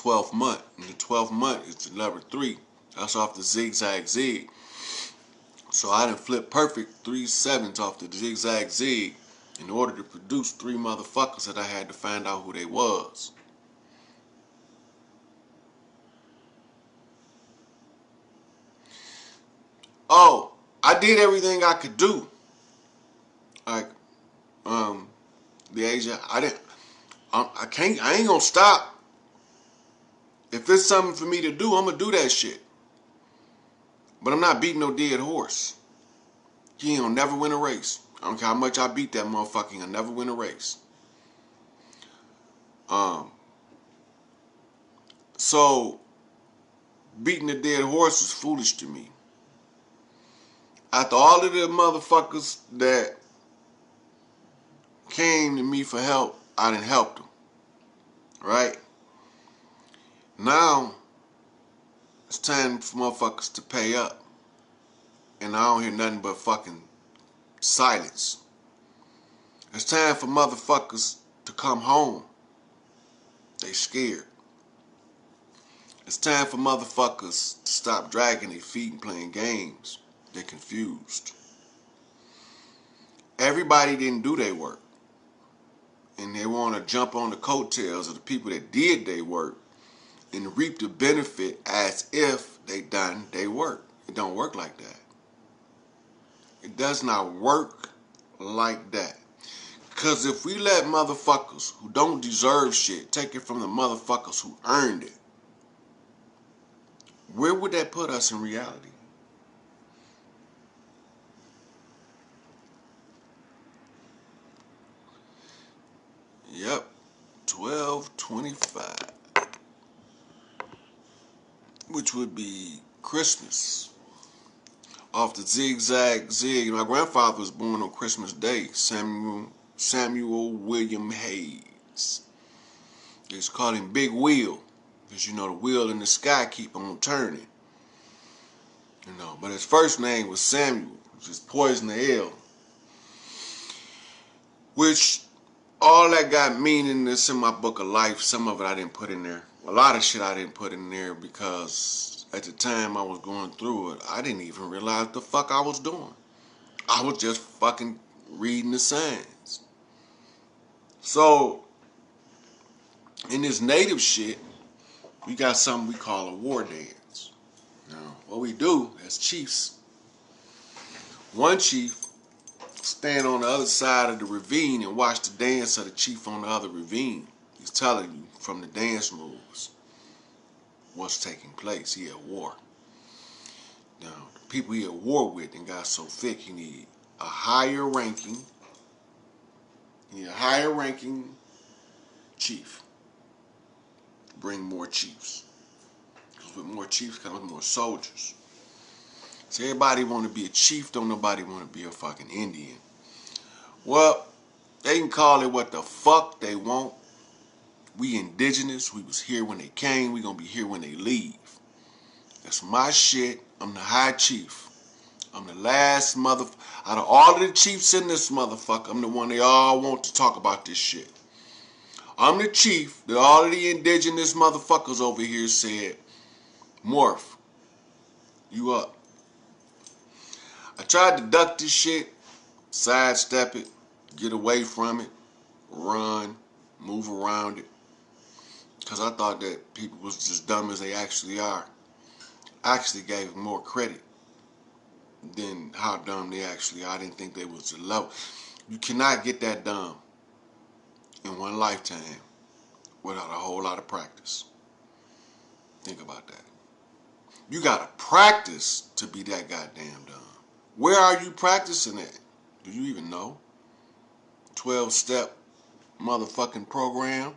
12th month. And the 12th month is the lever 3. That's off the zigzag zig. So I done flipped perfect 3 7s off the zigzag zig in order to produce 3 motherfuckers that I had to find out who they was. Oh, I did everything I could do. Like, the Asia, I ain't gonna stop. If it's something for me to do, I'm gonna do that shit. But I'm not beating no dead horse. He ain't gonna never win a race. I don't care how much I beat that motherfucker, he gonna never win a race. So beating the dead horse is foolish to me. After all of the motherfuckers that came to me for help, I done helped them. Right? Now, it's time for motherfuckers to pay up. And I don't hear nothing but fucking silence. It's time for motherfuckers to come home. They scared. It's time for motherfuckers to stop dragging their feet and playing games. They're confused. Everybody didn't do their work. And they want to jump on the coattails of the people that did their work and reap the benefit as if they done their work. It don't work like that. It does not work like that. Because if we let motherfuckers who don't deserve shit take it from the motherfuckers who earned it, where would that put us in reality? Yep, 12/25, which would be Christmas. Off the zigzag zig. My grandfather was born on Christmas Day, Samuel William Hayes. They used to call him Big Wheel, because you know the wheel in the sky keep on turning. You know, but his first name was Samuel, which is poison the L. Which all that got meaningless in my book of life. Some of it I didn't put in there. A lot of shit I didn't put in there because at the time I was going through it, I didn't even realize the fuck I was doing. I was just fucking reading the signs. So, in this native shit, we got something we call a war dance. Now, what we do as chiefs, one chief stand on the other side of the ravine and watch the dance of the chief on the other ravine. He's telling you from the dance moves what's taking place. He at war. Now, the people he at war with and got so thick, he need a higher ranking. He need a higher ranking chief. Bring more chiefs. Because with more chiefs comes more soldiers. So everybody want to be a chief, don't nobody want to be a fucking Indian. Well, they can call it what the fuck they want. We indigenous, we was here when they came, we gonna be here when they leave. That's my shit. I'm the high chief. I'm the last out of all of the chiefs in this motherfucker, I'm the one they all want to talk about this shit. I'm the chief that all of the indigenous motherfuckers over here said, Morph, you up. I tried to duck this shit, sidestep it, get away from it, run, move around it. Because I thought that people was just dumb as they actually are. I actually gave them more credit than how dumb they actually are. I didn't think they was the level. You cannot get that dumb in one lifetime without a whole lot of practice. Think about that. You gotta practice to be that goddamn dumb. Where are you practicing at? Do you even know? 12-step motherfucking program.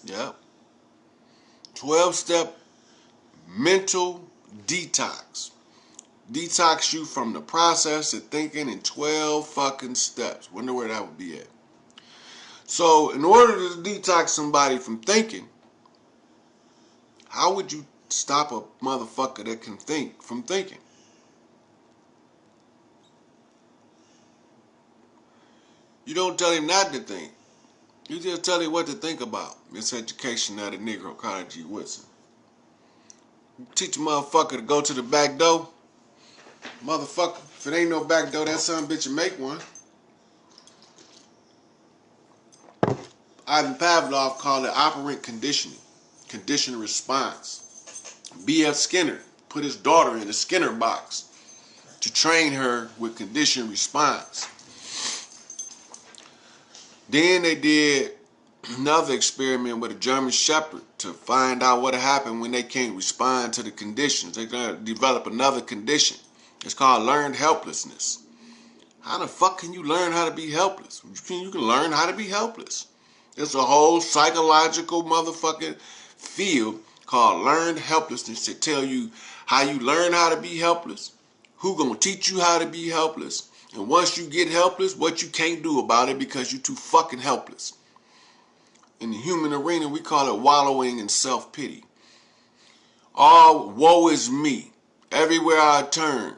Yep. 12-step mental detox. Detox you from the process of thinking in 12 fucking steps. Wonder where that would be at. So, in order to detox somebody from thinking, how would you stop a motherfucker that can think from thinking? You don't tell him not to think. You just tell him what to think about. Miseducation of the Negro, Carter G. Woodson. You teach a motherfucker to go to the back door. Motherfucker, if it ain't no back door, that son bitch will make one. Ivan Pavlov called it operant conditioning, conditioned response. B.F. Skinner put his daughter in the Skinner box to train her with conditioned response. Then they did another experiment with a German Shepherd to find out what happened when they can't respond to the conditions. They're going to develop another condition. It's called learned helplessness. How the fuck can you learn how to be helpless? You can learn how to be helpless. It's a whole psychological motherfucking field called learned helplessness to tell you how you learn how to be helpless, who gonna teach you how to be helpless, and once you get helpless, what you can't do about it because you're too fucking helpless. In the human arena, we call it wallowing in self-pity. All woe is me, everywhere I turn.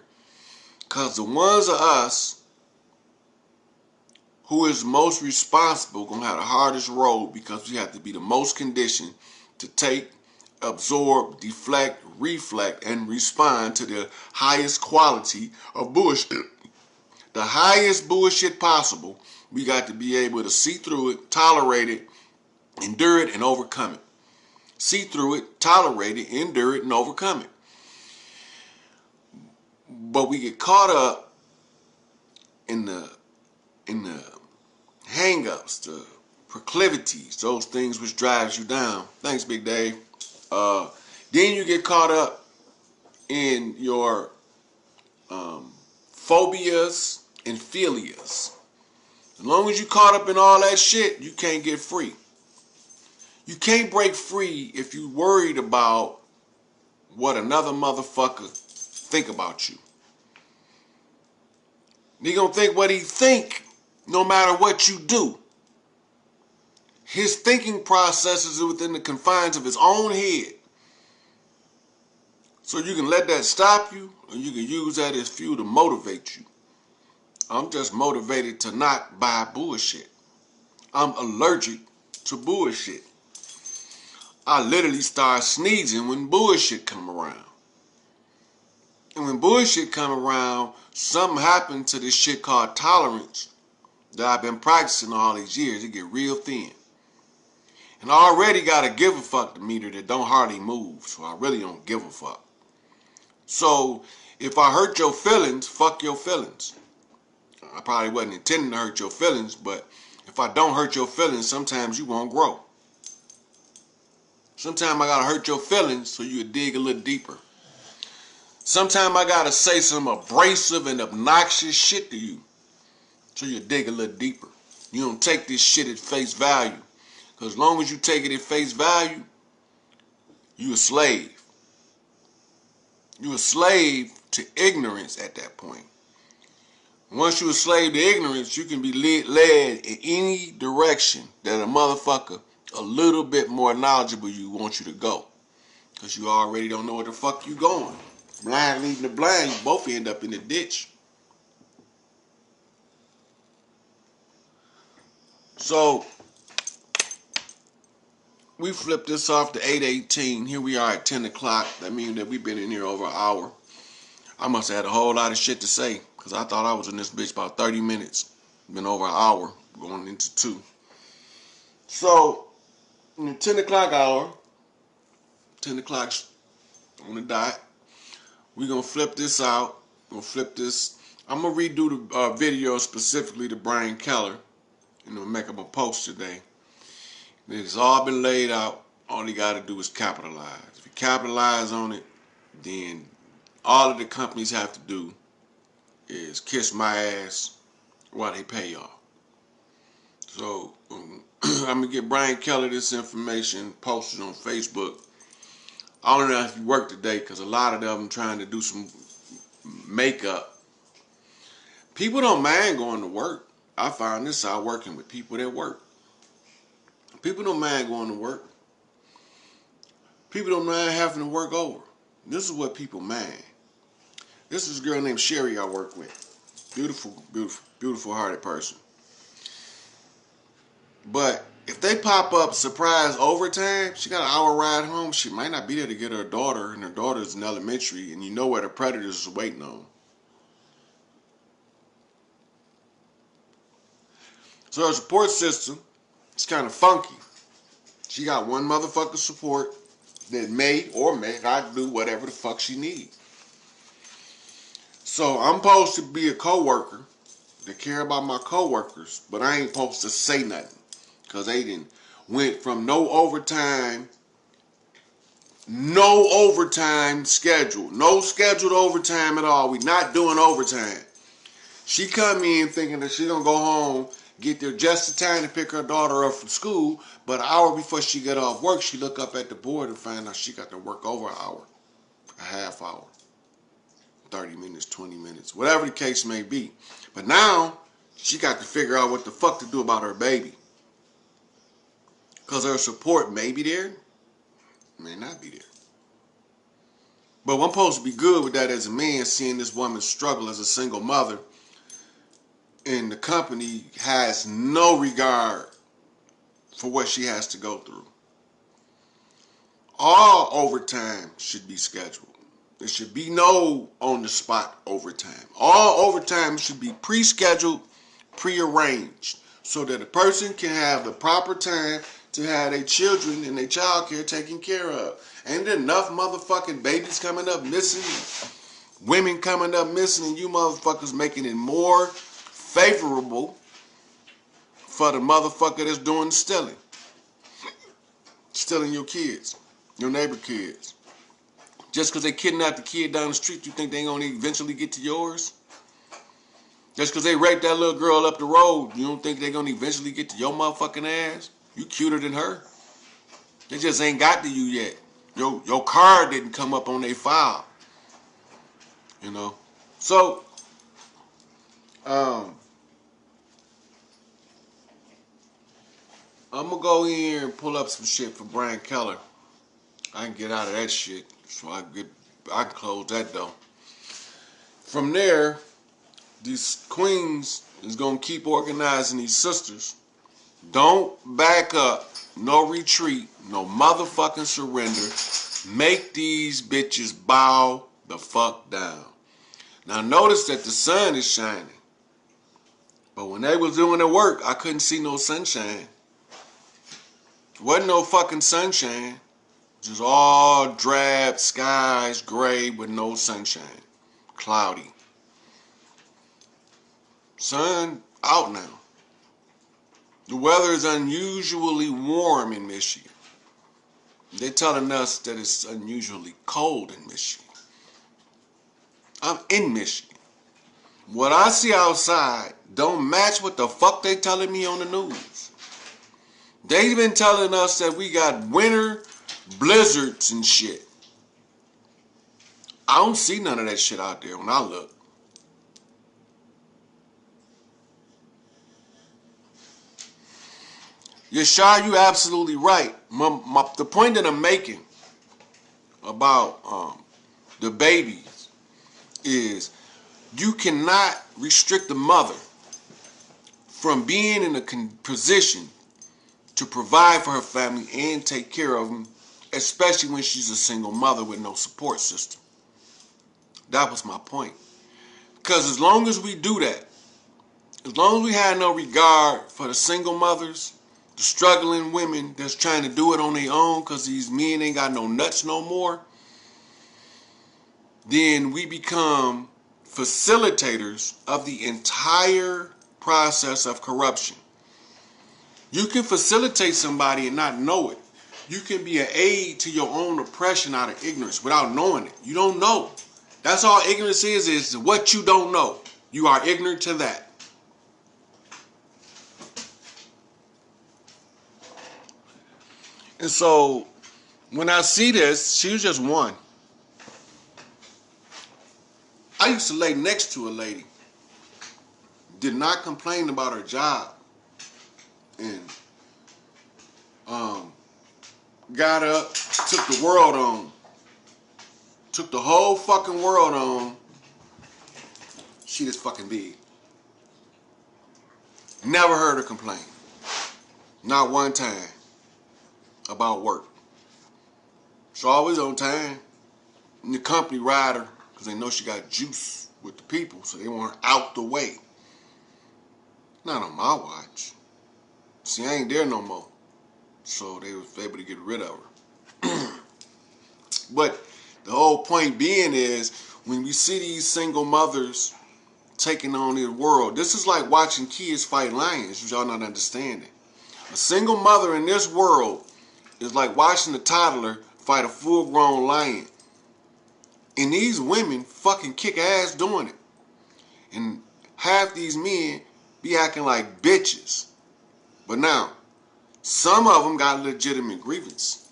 Because the ones of us who is most responsible gonna have the hardest road because we have to be the most conditioned to take, absorb, deflect, reflect, and respond to the highest quality of bullshit. The highest bullshit possible, we got to be able to see through it, tolerate it, endure it, and overcome it. See through it, tolerate it, endure it, and overcome it. But we get caught up in the hang-ups, the proclivities, those things which drives you down. Thanks, Big Dave. Then you get caught up in your phobias and philias. As long as you caught up in all that shit, you can't get free. You can't break free if you worried about what another motherfucker think about you. He gonna think what he think no matter what you do. His thinking processes are within the confines of his own head. So you can let that stop you, or you can use that as fuel to motivate you. I'm just motivated to not buy bullshit. I'm allergic to bullshit. I literally start sneezing when bullshit come around. And when bullshit come around, something happened to this shit called tolerance that I've been practicing all these years. It get real thin. And I already got a give a fuck meter that don't hardly move, so I really don't give a fuck. So if I hurt your feelings, fuck your feelings. I probably wasn't intending to hurt your feelings, but if I don't hurt your feelings, sometimes you won't grow. Sometimes I gotta hurt your feelings so you dig a little deeper. Sometimes I gotta say some abrasive and obnoxious shit to you so you dig a little deeper. You don't take this shit at face value. Because as long as you take it at face value, you a slave. You a slave to ignorance at that point. Once you a slave to ignorance, you can be led in any direction that a motherfucker a little bit more knowledgeable you want you to go. Because you already don't know where the fuck you going. Blind leading the blind, you both end up in the ditch. So, we flipped this off to 8:18. Here we are at 10 o'clock. That means that we've been in here over an hour. I must have had a whole lot of shit to say because I thought I was in this bitch about 30 minutes. Been over an hour, going into 2. So, in the 10 o'clock hour, 10 o'clock on the dot, we're going to flip this out. We're going to flip this. I'm going to redo the video specifically to Brian Keller. And I'm going to make up a post today. It's all been laid out. All you got to do is capitalize. If you capitalize on it, then all of the companies have to do is kiss my ass while they pay y'all. So I'm going to get Brian Keller this information posted on Facebook. I don't know if you work today because a lot of them trying to do some makeup. People don't mind going to work. I found this out working with people that work. People don't mind going to work. People don't mind having to work over. This is what people mind. This is a girl named Sherry I work with. Beautiful, beautiful, beautiful hearted person. But if they pop up surprise overtime, she got an hour ride home. She might not be there to get her daughter, and her daughter's in elementary, and you know where the predators are waiting on. So her support system is kind of funky. She got one motherfucker support that may or may not do whatever the fuck she needs. So I'm supposed to be a coworker to care about my coworkers, but I ain't supposed to say nothing because they didn't went from no overtime schedule, no scheduled overtime at all. We not doing overtime. She come in thinking that she gonna go home, get there just in time to pick her daughter up from school, but an hour before she get off work, she look up at the board and find out she got to work over an hour, a half hour, 30 minutes, 20 minutes, whatever the case may be. But now, she got to figure out what the fuck to do about her baby. Because her support may be there, may not be there. But I'm supposed to be good with that as a man, seeing this woman struggle as a single mother, and the company has no regard for what she has to go through. All overtime should be scheduled. There should be no on-the-spot overtime. All overtime should be pre-scheduled, pre-arranged, so that a person can have the proper time to have their children and their child care taken care of. Ain't there enough motherfucking babies coming up missing, women coming up missing, and you motherfuckers making it more favorable for the motherfucker that's doing the stealing. Stealing your kids, your neighbor kids. Just because they kidnap the kid down the street, you think they ain't gonna eventually get to yours? Just because they raped that little girl up the road, you don't think they gonna eventually get to your motherfucking ass? You cuter than her. They just ain't got to you yet. Your card didn't come up on their file. You know? So, I'm gonna go in here and pull up some shit for Brian Keller. I can get out of that shit, so I can close that though. From there, these queens is gonna keep organizing these sisters. Don't back up, no retreat, no motherfucking surrender. Make these bitches bow the fuck down. Now notice that the sun is shining, but when they was doing their work, I couldn't see no sunshine. Wasn't no fucking sunshine. Just all drab skies, gray with no sunshine. Cloudy. Sun out now. The weather is unusually warm in Michigan. They're telling us that it's unusually cold in Michigan. I'm in Michigan. What I see outside don't match what the fuck they telling me on the news. They've been telling us that we got winter blizzards and shit. I don't see none of that shit out there when I look. Yashar, you absolutely right. The point that I'm making about the babies is you cannot restrict the mother from being in a position to provide for her family and take care of them, especially when she's a single mother with no support system. That was my point. Because as long as we do that, as long as we have no regard for the single mothers, the struggling women that's trying to do it on their own because these men ain't got no nuts no more, then we become facilitators of the entire process of corruption. You can facilitate somebody and not know it. You can be an aid to your own oppression out of ignorance without knowing it. You don't know. That's all ignorance is what you don't know. You are ignorant to that. And so, when I see this, she was just one. I used to lay next to a lady. Did not complain about her job. And got up, took the world on. Took the whole fucking world on. She this fucking big. Never heard her complain. Not one time about work. She's always on time. And the company ride her because they know she got juice with the people, so they want her out the way. Not on my watch. See, I ain't there no more. So they was able to get rid of her. But the whole point being is, when we see these single mothers taking on the world, this is like watching kids fight lions, which y'all not understanding. A single mother in this world is like watching a toddler fight a full-grown lion. And these women fucking kick ass doing it. And half these men be acting like bitches. But now, some of them got legitimate grievance.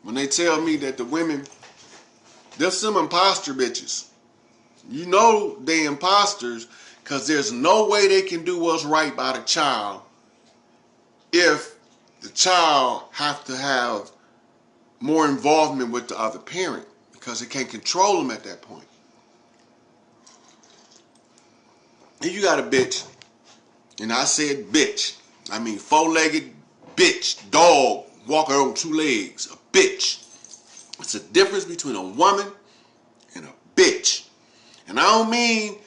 When they tell me that the women, there's some imposter bitches. You know they imposters because there's no way they can do what's right by the child if the child have to have more involvement with the other parent because they can't control them at that point. And you got a bitch, and I said bitch. I mean four-legged bitch, dog, walking on two legs, a bitch. It's a difference between a woman and a bitch. And I don't mean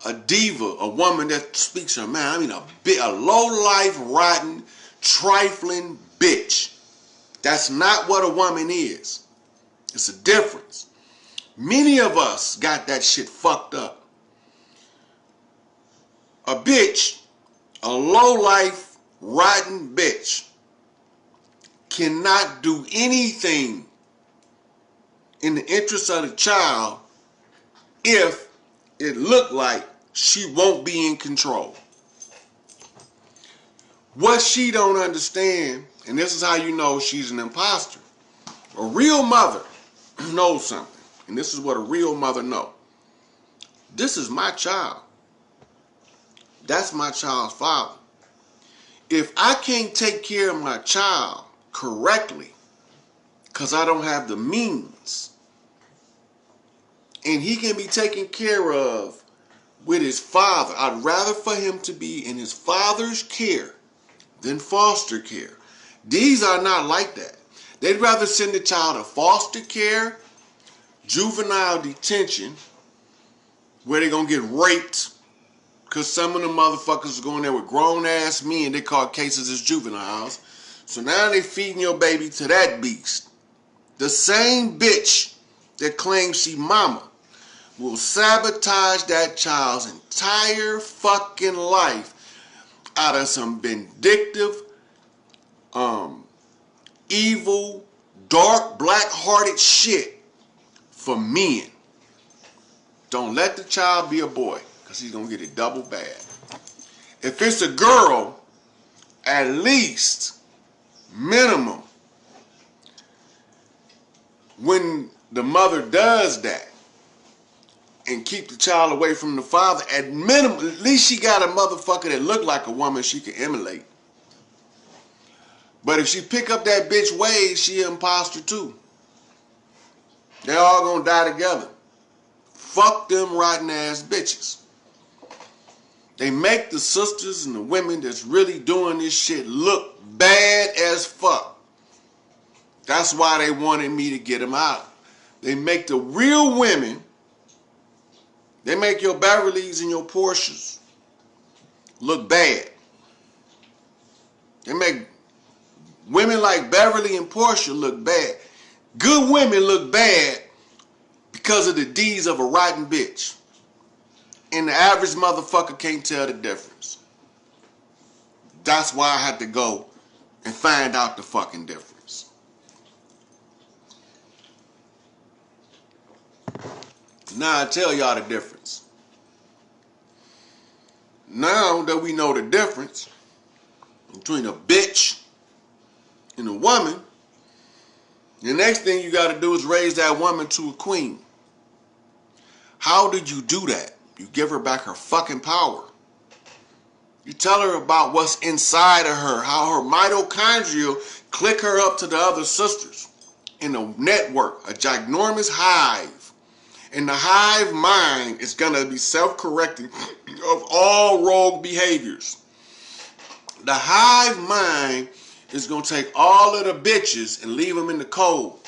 a diva, a woman that speaks her mind. I mean a low-life, rotten, trifling bitch. That's not what a woman is. It's a difference. Many of us got that shit fucked up. A bitch, a low-life, rotten bitch, cannot do anything in the interest of the child if it looked like she won't be in control. What she don't understand, and this is how you know she's an imposter. A real mother knows something, and this is what a real mother knows. This is my child. That's my child's father. If I can't take care of my child correctly because I don't have the means, and he can be taken care of with his father, I'd rather for him to be in his father's care than foster care. These are not like that. They'd rather send the child to foster care, juvenile detention, where they're going to get raped, because some of the motherfuckers are going there with grown-ass men. They call cases as juveniles. So now they feeding your baby to that beast. The same bitch that claims she mama will sabotage that child's entire fucking life out of some vindictive, evil, dark, black-hearted shit for men. Don't let the child be a boy, because he's going to get it double bad. If it's a girl, at least, minimum, when the mother does that and keep the child away from the father, at minimum, at least she got a motherfucker that look like a woman she can emulate. But if she pick up that bitch ways, she an imposter too. They all gonna die together. Fuck them rotten ass bitches. They make the sisters and the women that's really doing this shit look bad as fuck. That's why they wanted me to get them out. They make the real women, they make your Beverlys and your Porsches look bad. They make women like Beverly and Portia look bad. Good women look bad because of the deeds of a rotten bitch. And the average motherfucker can't tell the difference. That's why I had to go and find out the fucking difference. Now I tell y'all the difference. Now that we know the difference between a bitch and a woman, the next thing you got to do is raise that woman to a queen. How did you do that? You give her back her fucking power. You tell her about what's inside of her, how her mitochondria click her up to the other sisters in a network, a ginormous hive. And the hive mind is going to be self-correcting of all rogue behaviors. The hive mind is going to take all of the bitches and leave them in the cold.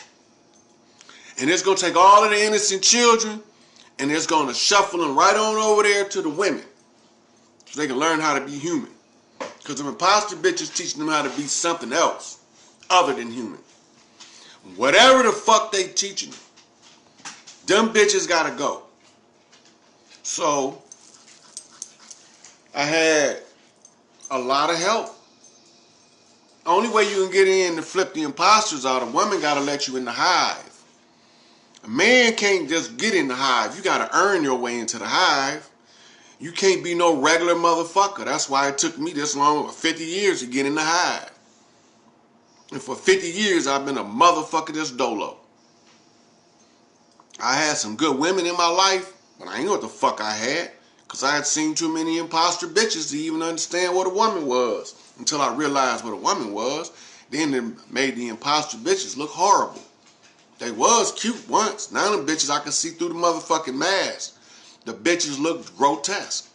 And it's going to take all of the innocent children and it's going to shuffle them right on over there to the women so they can learn how to be human. Because the imposter bitches teaching them how to be something else other than human. Whatever the fuck they teaching them bitches got to go. So I had a lot of help. Only way you can get in to flip the imposters out, a woman got to let you in the hive. A man can't just get in the hive. You got to earn your way into the hive. You can't be no regular motherfucker. That's why it took me this long, 50 years to get in the hive. And for 50 years, I've been a motherfucker that's dolo. I had some good women in my life, but I ain't know what the fuck I had. Because I had seen too many imposter bitches to even understand what a woman was. Until I realized what a woman was. Then it made the imposter bitches look horrible. They was cute once. Now them bitches I can see through the motherfucking mask. The bitches looked grotesque.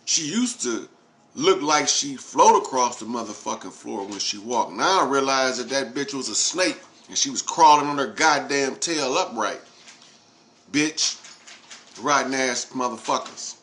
She used to look like she float across the motherfucking floor when she walked. Now I realize that that bitch was a snake and she was crawling on her goddamn tail upright. Bitch. Rotten ass motherfuckers.